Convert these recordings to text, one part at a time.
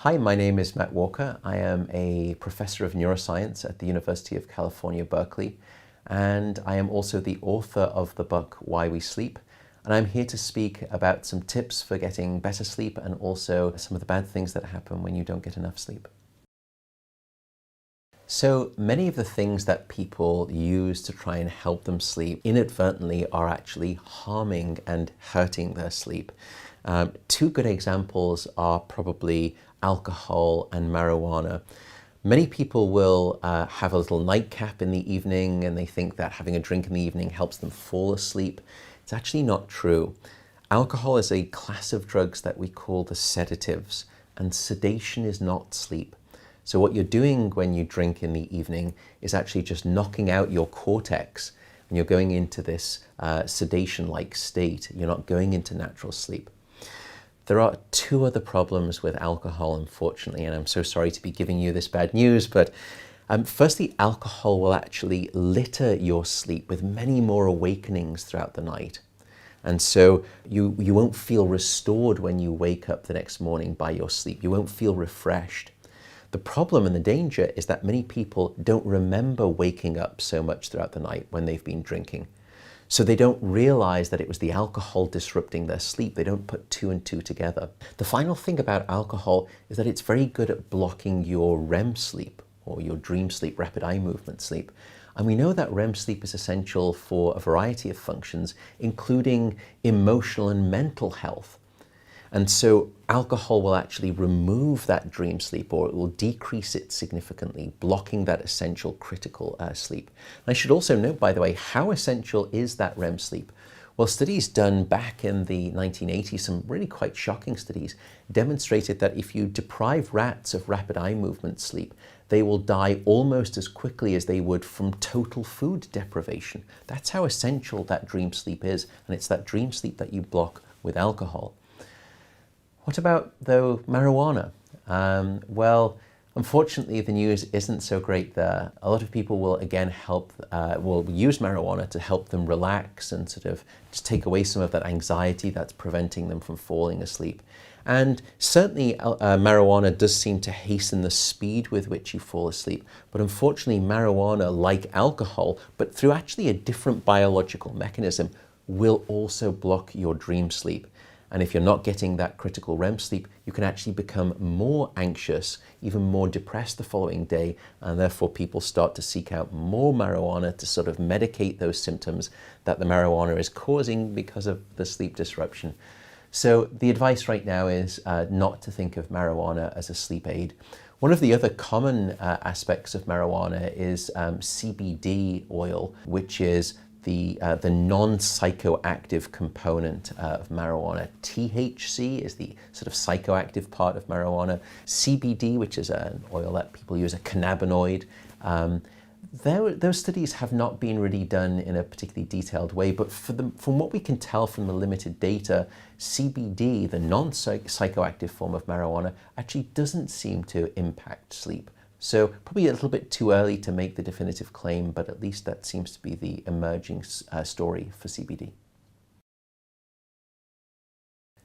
Hi, my name is Matt Walker. I am a professor of neuroscience at the University of California, Berkeley, and I am also the author of the book Why We Sleep. And I'm here to speak about some tips for getting better sleep and also some of the bad things that happen when you don't get enough sleep. So many of the things that people use to try and help them sleep inadvertently are actually harming and hurting their sleep. Two good examples are probably alcohol and marijuana. Many people will have a little nightcap in the evening and they think that having a drink in the evening helps them fall asleep. It's actually not true. Alcohol is a class of drugs that we call the sedatives, and sedation is not sleep. So what you're doing when you drink in the evening is actually just knocking out your cortex, and you're going into this sedation-like state. You're not going into natural sleep. There are two other problems with alcohol, unfortunately, and I'm so sorry to be giving you this bad news, but firstly, alcohol will actually litter your sleep with many more awakenings throughout the night. And so you won't feel restored when you wake up the next morning by your sleep. You won't feel refreshed. The problem and the danger is that many people don't remember waking up so much throughout the night when they've been drinking. So they don't realize that it was the alcohol disrupting their sleep. They don't put two and two together. The final thing about alcohol is that it's very good at blocking your REM sleep, or your dream sleep, rapid eye movement sleep. And we know that REM sleep is essential for a variety of functions, including emotional and mental health. And so alcohol will actually remove that dream sleep, or it will decrease it significantly, blocking that essential critical sleep. And I should also note, by the way, how essential is that REM sleep? Well, studies done back in the 1980s, some really quite shocking studies, demonstrated that if you deprive rats of rapid eye movement sleep, they will die almost as quickly as they would from total food deprivation. That's how essential that dream sleep is, and it's that dream sleep that you block with alcohol. What about, though, marijuana? Well, unfortunately, the news isn't so great there. A lot of people will again will use marijuana to help them relax and sort of just take away some of that anxiety that's preventing them from falling asleep. And certainly marijuana does seem to hasten the speed with which you fall asleep. But unfortunately, marijuana, like alcohol, but through actually a different biological mechanism, will also block your dream sleep. And if you're not getting that critical REM sleep, you can actually become more anxious, even more depressed the following day, and therefore people start to seek out more marijuana to sort of medicate those symptoms that the marijuana is causing because of the sleep disruption. So the advice right now is not to think of marijuana as a sleep aid. One of the other common aspects of marijuana is CBD oil, which is the non-psychoactive component of marijuana. THC is the sort of psychoactive part of marijuana. CBD, which is an oil that people use, a cannabinoid. Those studies have not been really done in a particularly detailed way, but from what we can tell from the limited data, CBD, the non-psychoactive form of marijuana, actually doesn't seem to impact sleep. So probably a little bit too early to make the definitive claim, but at least that seems to be the emerging story for CBD.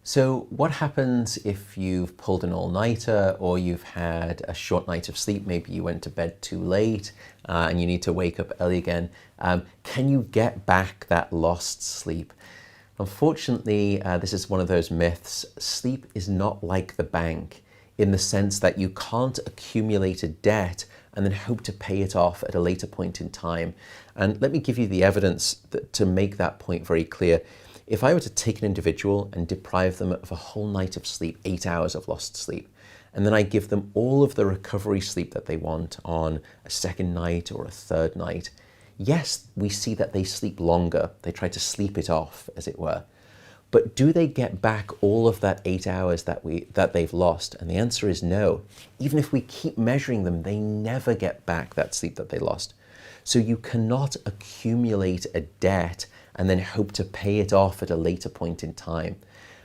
So what happens if you've pulled an all-nighter or you've had a short night of sleep? Maybe you went to bed too late and you need to wake up early again. Can you get back that lost sleep? Unfortunately, this is one of those myths. Sleep is not like the bank, in the sense that you can't accumulate a debt and then hope to pay it off at a later point in time. And let me give you the evidence to make that point very clear. If I were to take an individual and deprive them of a whole night of sleep, 8 hours of lost sleep, and then I give them all of the recovery sleep that they want on a second night or a third night, yes, we see that they sleep longer. They try to sleep it off, as it were. But do they get back all of that 8 hours that they've lost? And the answer is no. Even if we keep measuring them, they never get back that sleep that they lost. So you cannot accumulate a debt and then hope to pay it off at a later point in time.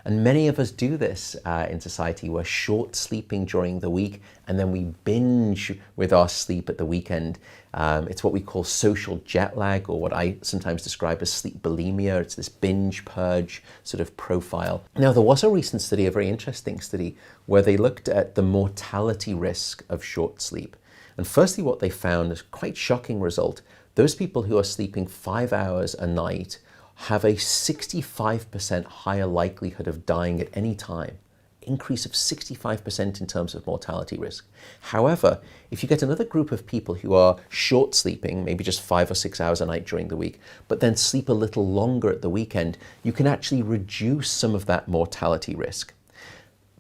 And many of us do this in society. We're short sleeping during the week, and then we binge with our sleep at the weekend. It's what we call social jet lag, or what I sometimes describe as sleep bulimia. It's this binge purge sort of profile. Now, there was a recent study, a very interesting study, where they looked at the mortality risk of short sleep. And firstly, what they found is a quite shocking result. Those people who are sleeping 5 hours a night have a 65% higher likelihood of dying at any time, increase of 65% in terms of mortality risk. However, if you get another group of people who are short sleeping, maybe just 5 or 6 hours a night during the week, but then sleep a little longer at the weekend, you can actually reduce some of that mortality risk.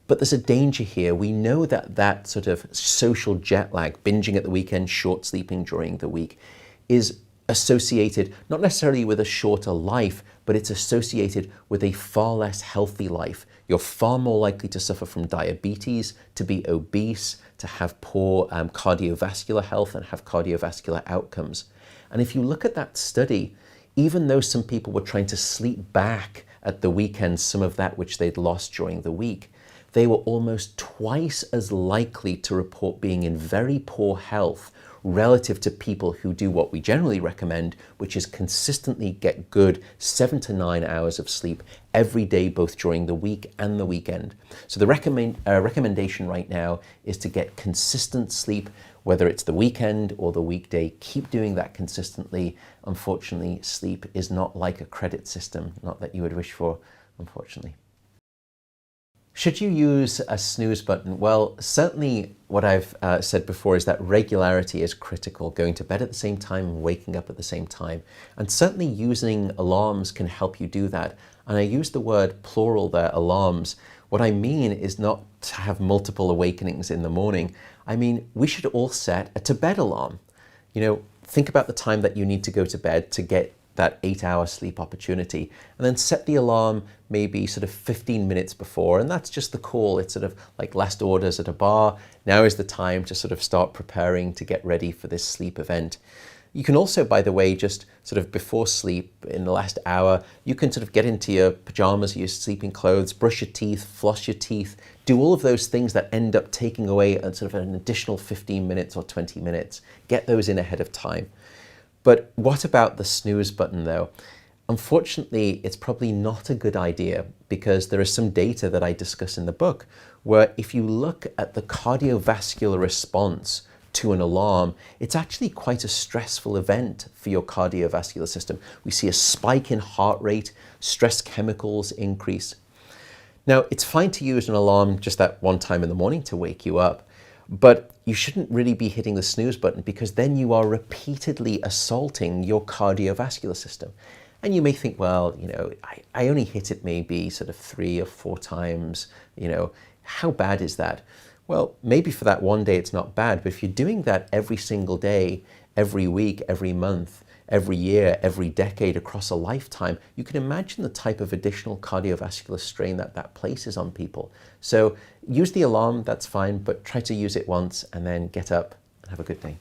But there's a danger here. We know that that sort of social jet lag, binging at the weekend, short sleeping during the week, is associated not necessarily with a shorter life, but it's associated with a far less healthy life. You're far more likely to suffer from diabetes, to be obese, to have poor cardiovascular health and have cardiovascular outcomes. And if you look at that study, even though some people were trying to sleep back at the weekend some of that which they'd lost during the week, they were almost twice as likely to report being in very poor health relative to people who do what we generally recommend, which is consistently get good 7 to 9 hours of sleep every day, both during the week and the weekend. So the recommendation right now is to get consistent sleep, whether it's the weekend or the weekday. Keep doing that consistently. Unfortunately, sleep is not like a credit system, not that you would wish for, unfortunately. Should you use a snooze button? Well, certainly what I've said before is that regularity is critical, going to bed at the same time and waking up at the same time. And certainly using alarms can help you do that. And I use the word plural there, alarms. What I mean is not to have multiple awakenings in the morning. I mean, we should all set a to-bed alarm. You know, think about the time that you need to go to bed to get that 8-hour sleep opportunity, and then set the alarm maybe sort of 15 minutes before, and that's just the call. It's sort of like last orders at a bar. Now is the time to sort of start preparing to get ready for this sleep event. You can also, by the way, just sort of before sleep, in the last hour, you can sort of get into your pajamas, your sleeping clothes, brush your teeth, floss your teeth, do all of those things that end up taking away sort of an additional 15 minutes or 20 minutes. Get those in ahead of time. But what about the snooze button though? Unfortunately, it's probably not a good idea, because there is some data that I discuss in the book where if you look at the cardiovascular response to an alarm, it's actually quite a stressful event for your cardiovascular system. We see a spike in heart rate, stress chemicals increase. Now, it's fine to use an alarm just that one time in the morning to wake you up, but you shouldn't really be hitting the snooze button, because then you are repeatedly assaulting your cardiovascular system. And you may think, well, you know, I only hit it maybe sort of 3 or 4 times, you know, how bad is that? Well, maybe for that one day it's not bad, but if you're doing that every single day, every week, every month, every year, every decade, across a lifetime, you can imagine the type of additional cardiovascular strain that that places on people. So use the alarm, that's fine, but try to use it once and then get up and have a good day.